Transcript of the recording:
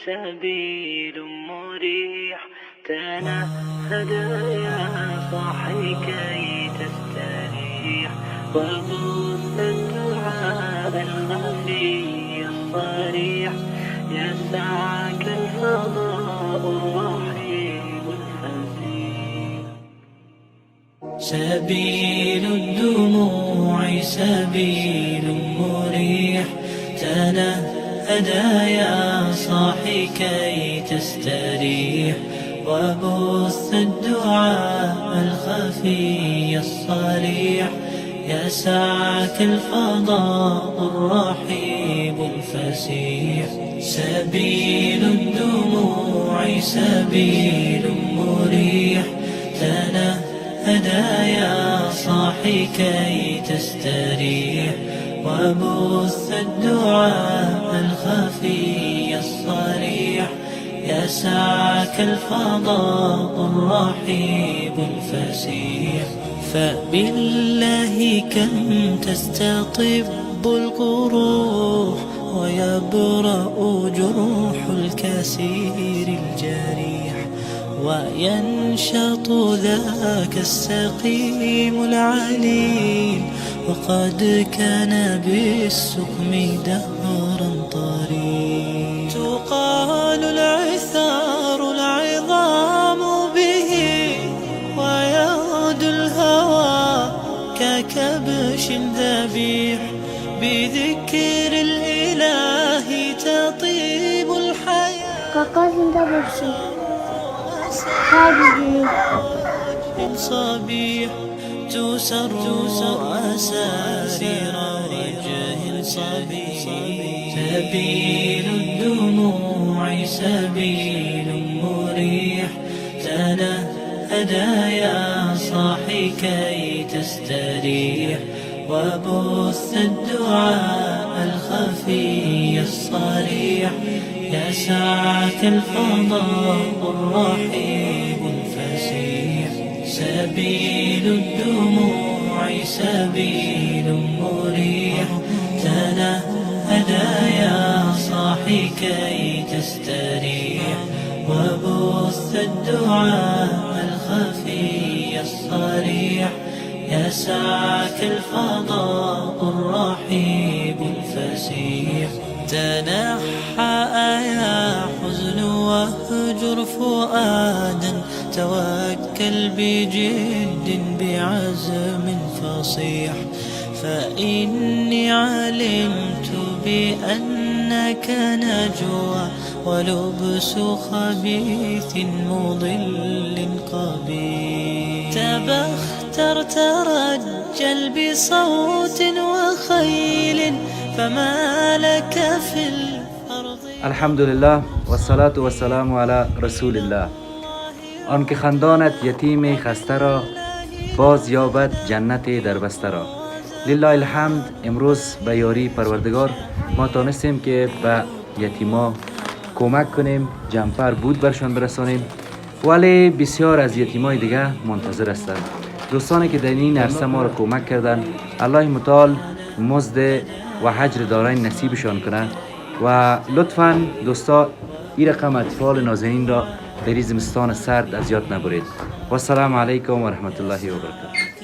سبيل مريح تنهد يا صاحي كي تستريح وبث الدعاء الخفي الصريح يسعك الفضاء الرحيم الفسيح. سبيل الدموع سبيل مريح تنهدى يا صاحي كي تستريح وبث الدعاء الخفي الصريح يسعك الفضاء الرحيب الفسيح. سبيل الدموع سبيل مريح تنهدى يا صاحي كي تستريح وبث الدعاء الخفي الصريح يسعك الفضاء الرحيب الفسيح. فبالله كم تستطب القروح ويبرأ جروح الكسير الجريح وينشط ذاك السقيم العليل وقد كان بالسقم دهرا طريق. تقال العثار العظام به ويغدو الهوى ككبش ذبيح بذكر الإله تطيب الحياة كقاسم دبرشي هذه صبيح تسر أسارير وجه صبيح. سبيل الدموع سبيل مريح تنهدى يا صاحي كي تستريح وبث الدعاء الخفي الصريح يسعك الفضاء الرحيب الفسيح. سبيل الدموع سبيل مريح تنهدى يا صاحي كي تستريح وبث الدعاء الخفي الصريح يسعك الفضاء الرحيب الفسيح. تنحى يا حزن واهجر فؤادا توكل بجد بعزم فصيح فإني علمت بأنك نجوى ولبس خبيث مضل قبيح. تبختر ترجل بصوت وخيل فما لك في الأرض. الحمد لله والصلاة والسلام على رسول الله. آنکه خندانت یتیم خسته را باز یابد جنت در بسته را. لله الحمد. امروز به یاری پروردگار ما تانستیم که به یتیما کمک کنیم، جمپر بود برشان برسانیم، ولی بسیار از یتیمای دیگه منتظر هستند. دوستانی که در این عرصه ما را کمک کردن الله متعال مزد و حجر دارین نصیبشان کنه و لطفاً دوستا این رقم اطفال نازنین را در این زمستان سرد اذیت نبرید. و السلام علیکم و رحمت الله و برکاته.